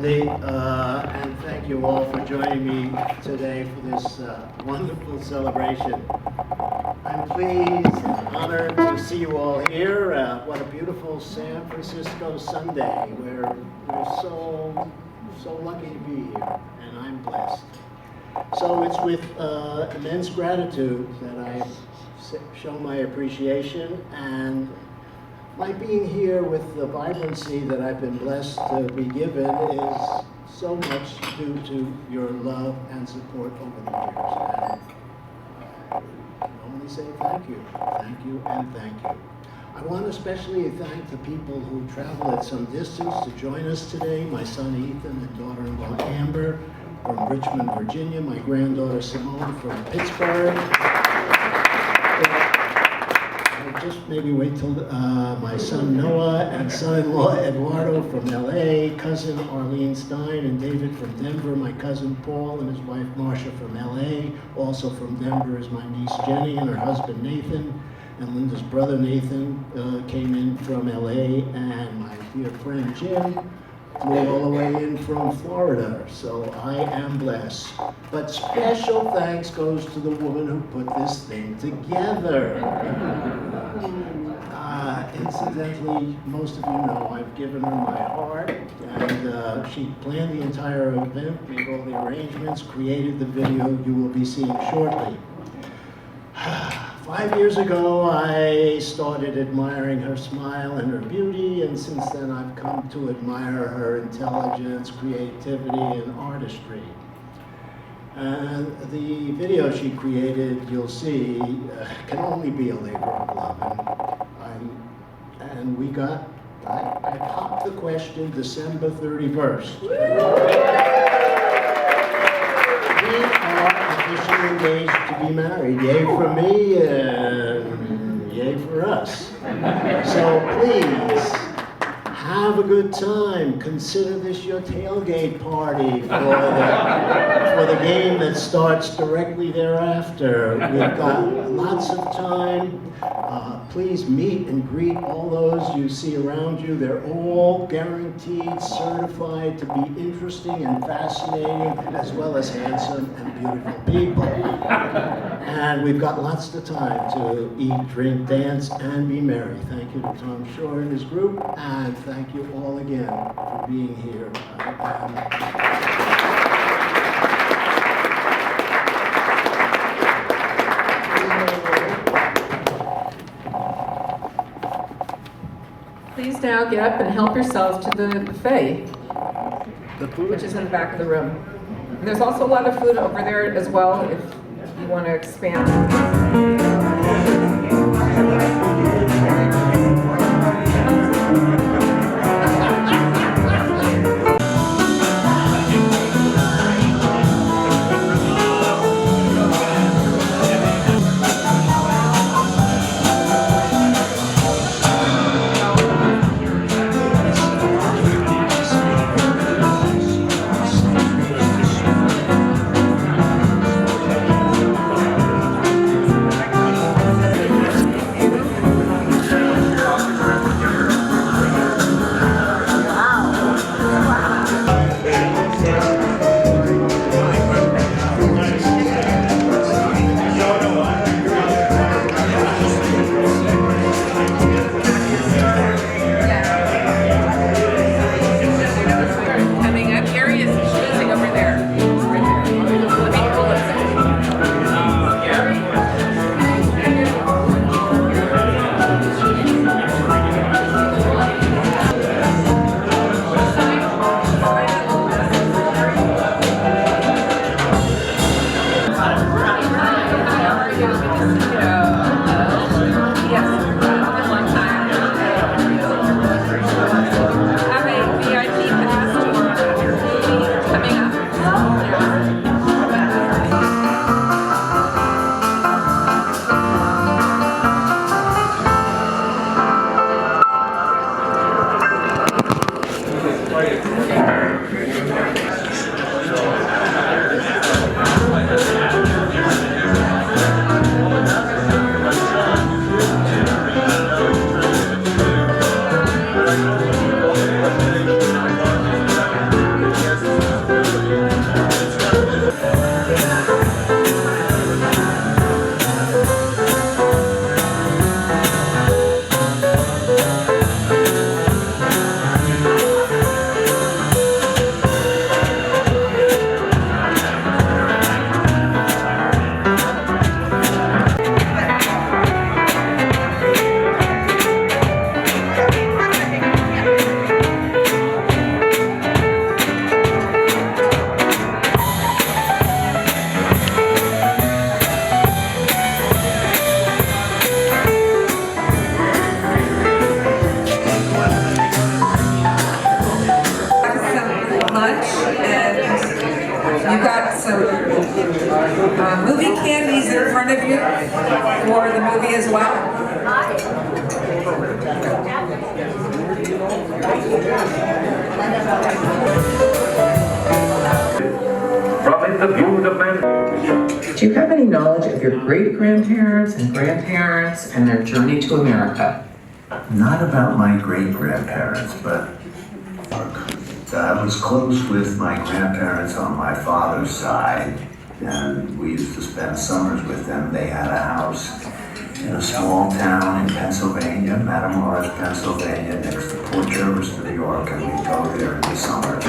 Wendy, and thank you all for joining me today for this wonderful celebration. I'm pleased and honored to see you all here. What a beautiful San Francisco Sunday. We're so lucky to be here, and I'm blessed. So it's with immense gratitude that I show my appreciation, and my being here with the vibrancy that I've been blessed to be given is so much due to your love and support over the years. And I can only say thank you, and thank you. I want to especially thank the people who traveled at some distance to join us today. My son Ethan and daughter-in-law Amber from Richmond, Virginia. My granddaughter Simone from Pittsburgh. Just maybe wait till my son Noah and son-in-law Eduardo from LA, cousin Arlene Stein and David from Denver, my cousin Paul and his wife Marcia from LA. Also from Denver is my niece Jenny and her husband Nathan, and Linda's brother Nathan came in from LA, and my dear friend Jim flew all the way in from Florida, so I am blessed. But special thanks goes to the woman who put this thing together. Incidentally, most of you know I've given her my heart, and she planned the entire event, made all the arrangements, created the video you will be seeing shortly. 5 years ago, I started admiring her smile and her beauty, and since then I've come to admire her intelligence, creativity, and artistry. And the video she created, you'll see, can only be a labor of love. And we got, I popped the question December 31st. We are officially engaged to be married. Yay for me, and yay for us. So please, have a good time. Consider this your tailgate party for the game that starts directly thereafter. We've got lots of time. Please meet and greet all those you see around you. They're all guaranteed, certified to be interesting and fascinating, as well as handsome and beautiful people. And we've got lots of time to eat, drink, dance, and be merry. Thank you to Tom Shore and his group, and thank you all again for being here. Please now get up and help yourselves to the buffet, which is in the back of the room. And there's also a lot of food over there as well if you want to expand. Movie candies in front of you for the movie as well. Do you have any knowledge of your great-grandparents and grandparents and their journey to America? Not about my great-grandparents, but I was close with my grandparents on my father's side, and we used to spend summers with them. They had a house in a small town in Pennsylvania, Matamoros, Pennsylvania, next to Port Jervis, New York, and we'd go there in the summer.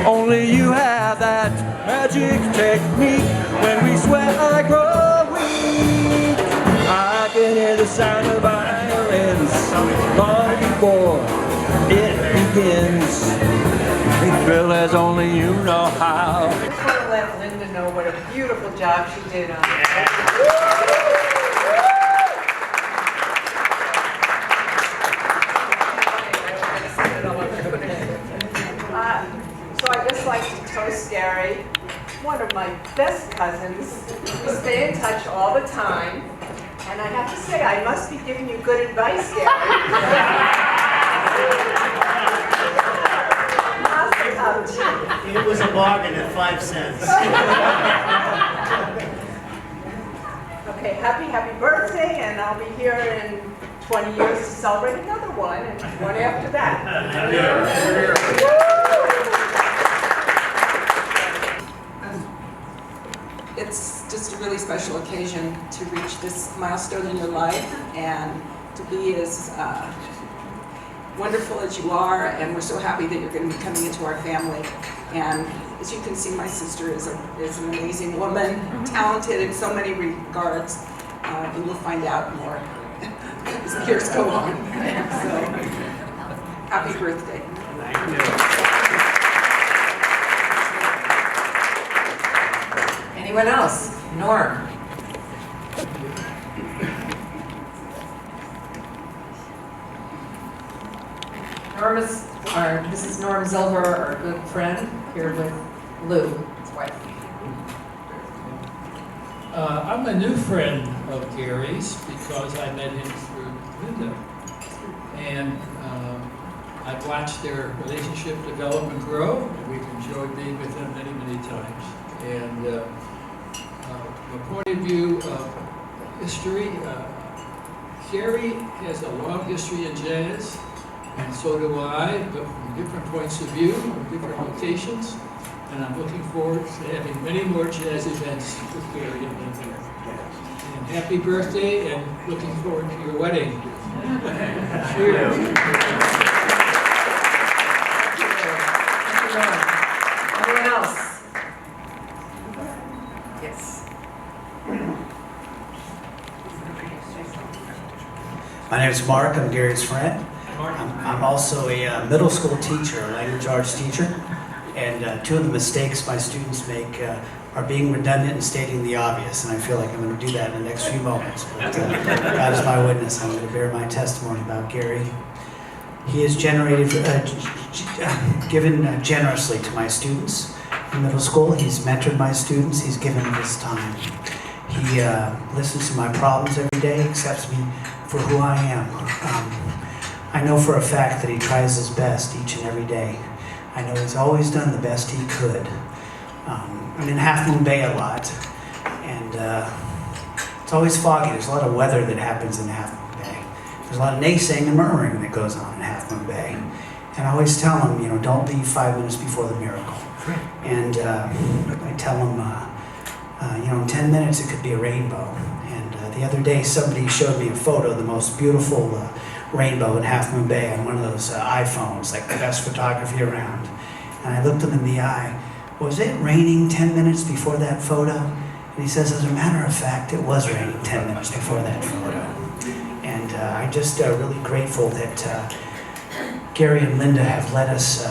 Only you have that magic technique. When we sweat, I grow weak. I can hear the sound of violins long before it begins. We thrill as only you know how. I just want to let Linda know what a beautiful job she did on it. So I'd just like to toast Gary, one of my best cousins. We stay in touch all the time. And I have to say, I must be giving you good advice, Gary. It was a bargain at 5 cents. Okay, happy birthday, and I'll be here in 20 years to celebrate another one, and one after that. It's just a really special occasion to reach this milestone in your life and to be as wonderful as you are, and we're so happy that you're going to be coming into our family. And as you can see, my sister is an amazing woman, talented in so many regards, and you'll find out more as the years go on. So, happy birthday. Thank you. Anyone else? Norm? This is Norm Zilver, our good friend, here with Lou, his wife. I'm a new friend of Gary's because I met him through Linda. And I've watched their relationship develop and grow. We've enjoyed being with them many, many times. And from a point of view of history, Gary has a long history in jazz, and so do I, but from different points of view, from different locations. And I'm looking forward to having many more jazz events with Gary and Linda. And happy birthday, and looking forward to your wedding. Cheers. Anyone else? Yes. My name is Mark. I'm Gary's friend. I'm also a middle school teacher, a language arts teacher. And two of the mistakes my students make are being redundant and stating the obvious. And I feel like I'm going to do that in the next few moments. But God is my witness. I'm going to bear my testimony about Gary. He has given generously to my students in middle school. He's mentored my students. He's given of his time. He listens to my problems every day, accepts me for who I am. I know for a fact that he tries his best each and every day. I know he's always done the best he could. I'm in Half Moon Bay a lot, and it's always foggy. There's a lot of weather that happens in Half Moon Bay. There's a lot of naysaying and murmuring that goes on in Half Moon Bay. And I always tell him, don't leave 5 minutes before the miracle. And I tell him, in 10 minutes it could be a rainbow. And the other day somebody showed me a photo of the most beautiful rainbow in Half Moon Bay on one of those iPhones, like the best photography around. And I looked him in the eye. Was it raining 10 minutes before that photo? And he says, as a matter of fact, it was raining 10 minutes before that photo. And I'm just really grateful that Gary and Linda have let us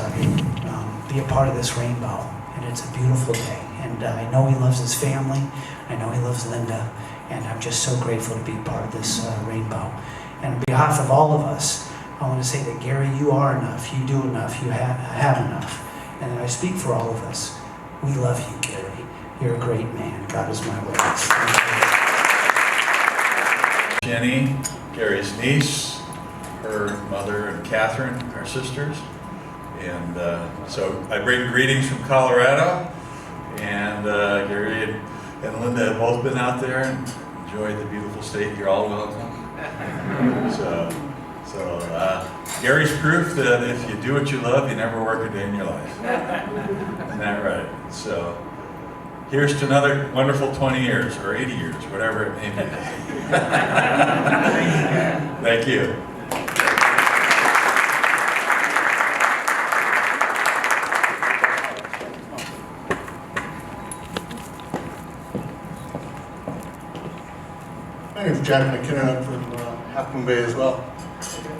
be a part of this rainbow. And it's a beautiful day. And I know he loves his family. I know he loves Linda. And I'm just so grateful to be part of this rainbow. And on behalf of all of us, I want to say that Gary, you are enough, you do enough, you have enough. And I speak for all of us. We love you, Gary. You're a great man. God is my witness. Jenny, Gary's niece, her mother and Catherine, our sisters. And so I bring greetings from Colorado. And Gary and Linda have both been out there and enjoyed the beautiful state. You're all welcome. So Gary's proof that if you do what you love, you never work a day in your life. Isn't that right? So here's to another wonderful 20 years or 80 years, whatever it may be. Thank you. My name is Jack McKinnon. I'm from Half Moon Bay as well.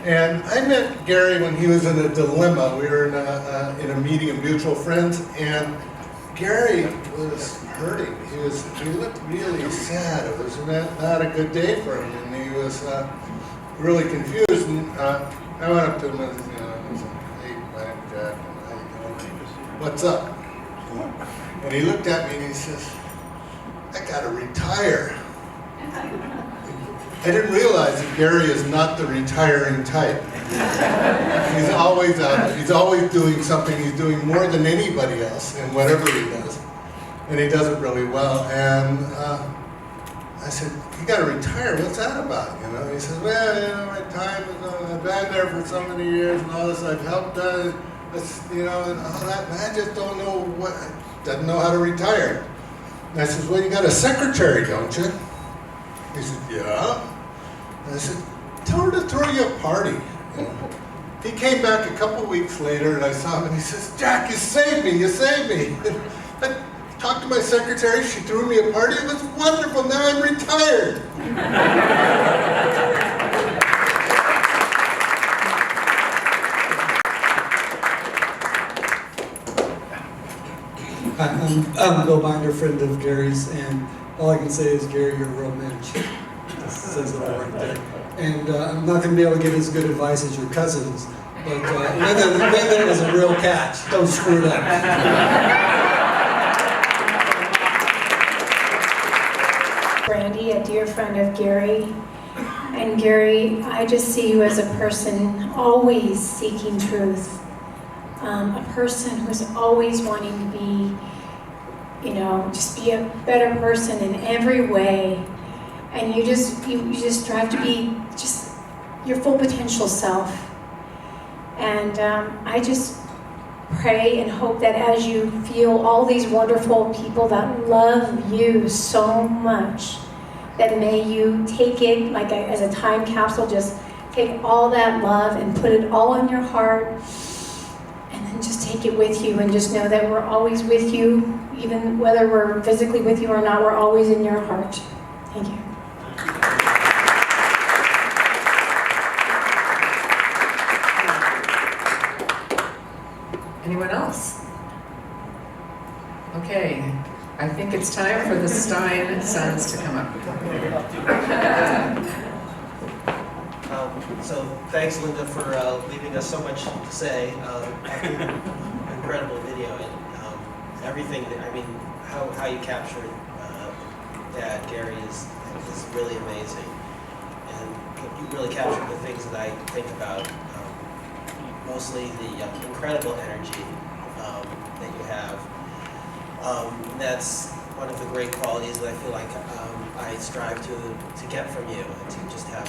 And I met Gary when he was in a dilemma. We were in a meeting of mutual friends, and Gary was hurting. He looked really sad. It was not a good day for him, and he was really confused. And I went up to him and I said, "Hey, my name's Jack, and what's up?" And he looked at me and he says, "I gotta retire." I didn't realize that Gary is not the retiring type. He's always out. He's always doing something. He's doing more than anybody else in whatever he does, and he does it really well. And I said, "You got to retire. What's that about?" He says, "Well, my time is. I've been there for so many years, and all this. I've helped. And all that. And I just don't know what. Doesn't know how to retire." And I says, "Well, you got a secretary, don't you?" He said, "Yeah." And I said, "Tell her to throw you a party." He came back a couple weeks later and I saw him and he says, "Jack, you saved me, you saved me." I talked to my secretary, she threw me a party, it was wonderful, now I'm retired. I'm Bill Binder, friend of Gary's, and all I can say is, Gary, you're a real mensch. That says it all right there. And I'm not going to be able to give as good advice as your cousins, but Linda is a real catch. Don't screw it up. Brandy, a dear friend of Gary. And Gary, I just see you as a person always seeking truth. A person who's always wanting to be, you know, just be a better person in every way. And you just strive to be just your full potential self. And I just pray and hope that as you feel all these wonderful people that love you so much, that may you take it like as a time capsule, just take all that love and put it all in your heart, and then just take it with you and just know that we're always with you, even whether we're physically with you or not, we're always in your heart. Thank you. Anyone else? Okay, I think it's time for the Stein sons to come up. So thanks, Linda, for leaving us so much to say. Incredible video, and everything. I mean, how you captured Dad, Gary, is really amazing, and you really captured the things that I think about. Mostly the incredible energy that you have. That's one of the great qualities that I feel like I strive to get from you, and to just have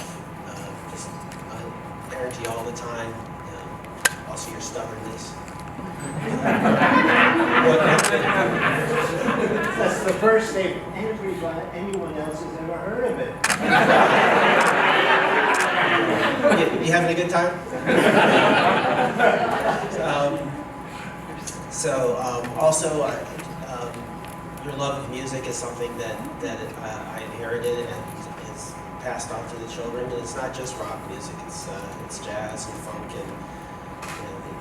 energy all the time. Also your stubbornness. That's the first thing anyone else has ever heard of it. You having a good time? Also, your love of music is something that I inherited and is passed on to the children. And it's not just rock music; it's jazz and funk, and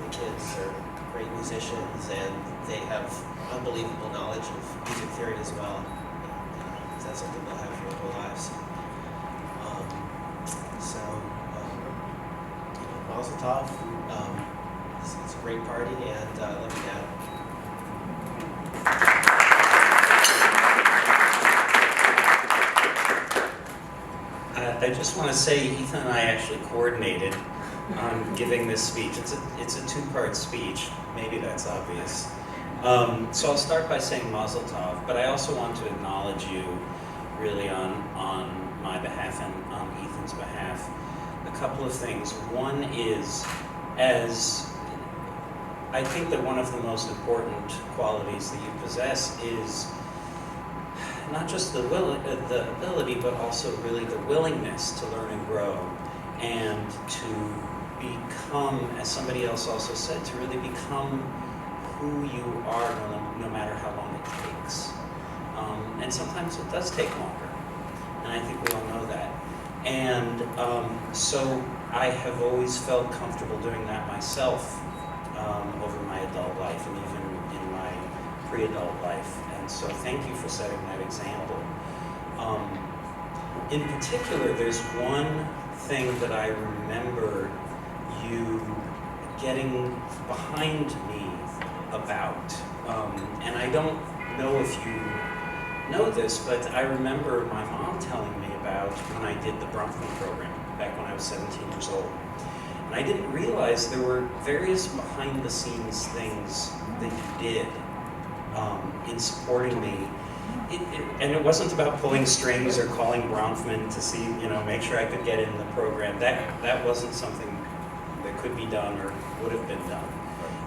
the kids are great musicians, and they have unbelievable knowledge of music theory as well. And that's something they'll have for their whole lives. Mazel tov. It's a great party, and love you, Dad. I just want to say Ethan and I actually coordinated on giving this speech. It's a two-part speech. Maybe that's obvious. So I'll start by saying Mazel tov, but I also want to acknowledge you really on my behalf and on Ethan's behalf. A couple of things. One is, as I think that one of the most important qualities that you possess is not just the ability, but also really the willingness to learn and grow, and to become, as somebody else also said, to really become who you are, no matter how long it takes. And sometimes it does take longer, and I think we all know that. And so I have always felt comfortable doing that myself over my adult life, and even in my pre-adult life. And so thank you for setting that example. In particular, there's one thing that I remember you getting behind me about. And I don't know if you know this, but I remember my mom telling me about when I did the Bronfman program back when I was 17 years old. And I didn't realize there were various behind-the-scenes things that you did in supporting me. And it wasn't about pulling strings or calling Bronfman to see, make sure I could get in the program. That wasn't something that could be done or would have been done.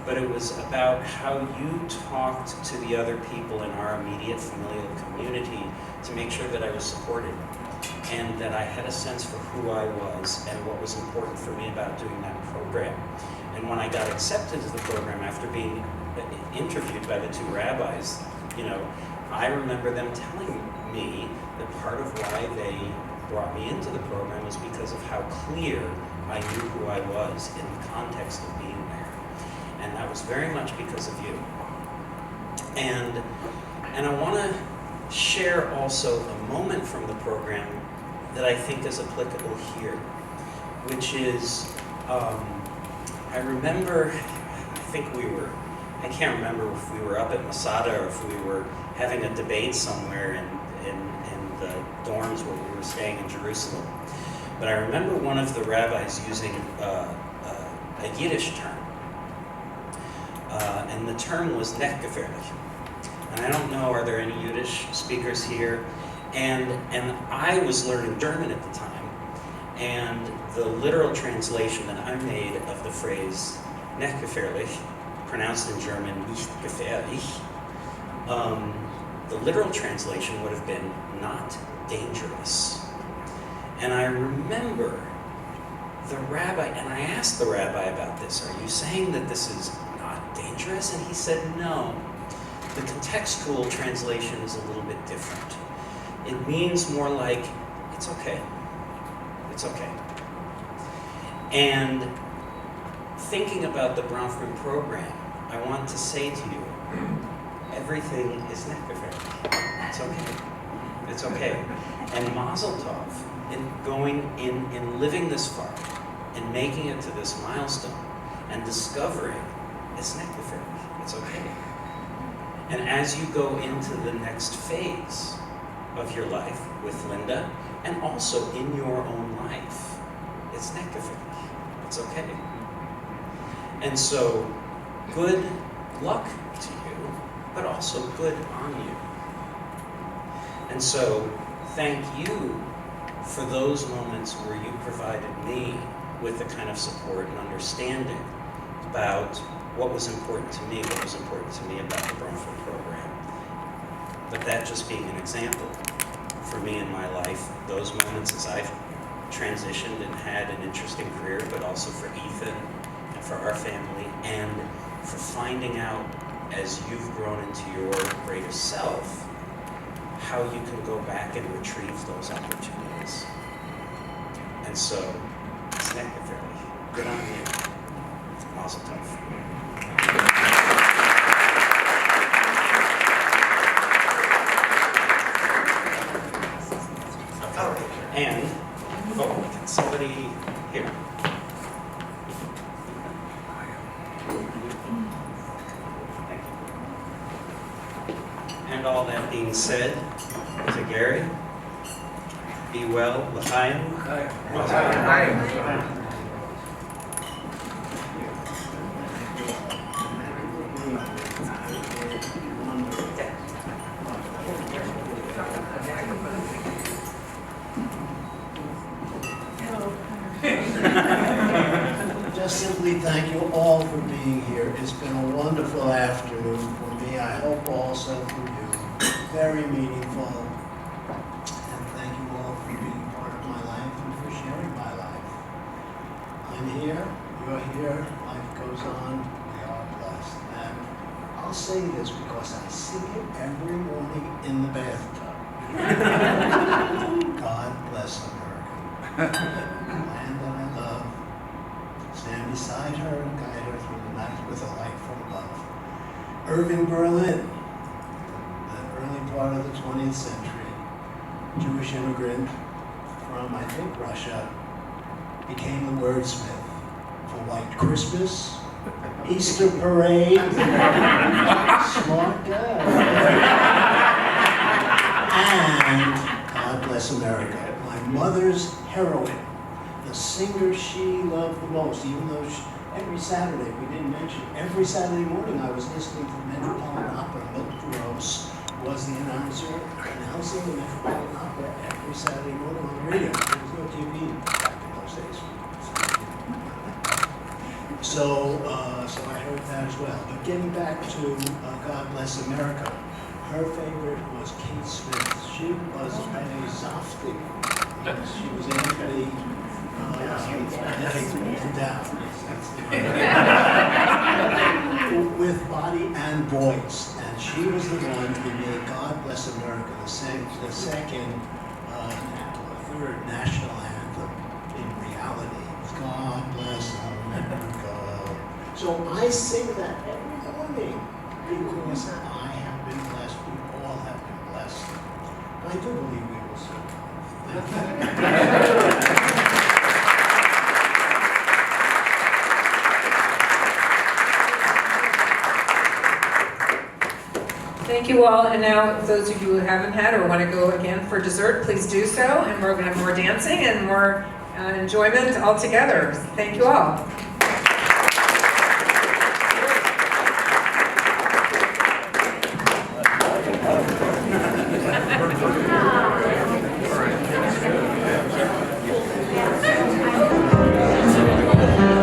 But it was about how you talked to the other people in our immediate familial community to make sure that I was supported, and that I had a sense for who I was and what was important for me about doing that program. And when I got accepted to the program after being interviewed by the two rabbis, I remember them telling me that part of why they brought me into the program was because of how clear I knew who I was in the context of being there. And that was very much because of you. And I want to share also a moment from the program that I think is applicable here, which is, I remember, I can't remember if we were up at Masada or if we were having a debate somewhere in the dorms where we were staying in Jerusalem. But I remember one of the rabbis using a Yiddish term, and the term was "nechgefährlich." And I don't know, are there any Yiddish speakers here? And I was learning German at the time, and the literal translation that I made of the phrase "nechgefährlich," pronounced in German "nicht gefährlich," the literal translation would have been "not dangerous." And I remember the rabbi, and I asked the rabbi about this, "Are you saying that this is not dangerous?" And he said, "No. The contextual translation is a little bit different. It means more like, it's okay. It's okay." And thinking about the Bronfman program, I want to say to you, everything is necessary. It's okay. It's okay. And Mazel Tov, in living this far, and making it to this milestone, and discovering it's necessary. It's okay. And as you go into the next phase of your life with Linda, and also in your own life, it's necessary. It's okay. And so, good luck to you, but also good on you. And so, thank you for those moments where you provided me with the kind of support and understanding about what was important to me about the Bronfman program. But that just being an example for me in my life, those moments as I've transitioned and had an interesting career, but also for Ethan and for our family, and for finding out as you've grown into your greater self, how you can go back and retrieve those opportunities. And so, it's necessary. Good on you. Mazel tov. And, can somebody here? Thank you. And all that being said, to Gary, be well, l'chaim. Just simply thank you all for being here. It's been a wonderful afternoon for me. I hope also for you. Very meaningful. And thank you all for being part of my life and for sharing my life. I'm here, you're here, life goes on, we are blessed. And I'll say this because I sing it every morning in the bathtub. God bless America. The land that I love. Stand beside her and guide her through the night with a light from above. Irving Berlin, the early part of the 20th century, Jewish immigrant from, I think, Russia, became the wordsmith for White Christmas, Easter Parade, smart guy, and God Bless America, my mother's heroine. The singer she loved the most, even though every Saturday, we didn't mention, every Saturday morning I was listening to the Metropolitan Opera. Milton Gross was the announcer announcing the Metropolitan Opera every Saturday morning on the radio. There was no TV back in those days. So I heard that as well. But getting back to God Bless America, her favorite was Kate Smith. She was a Zoftig. She was Anthony. With body and voice, and she was the one who made God Bless America the third national anthem in reality. God Bless America. So I sing that every morning because I have been blessed. We all have been blessed. I do believe we will survive. Thank you you all, and now those of you who haven't had or want to go again for dessert, please do so, and we're going to have more dancing and more enjoyment all together. Thank you all.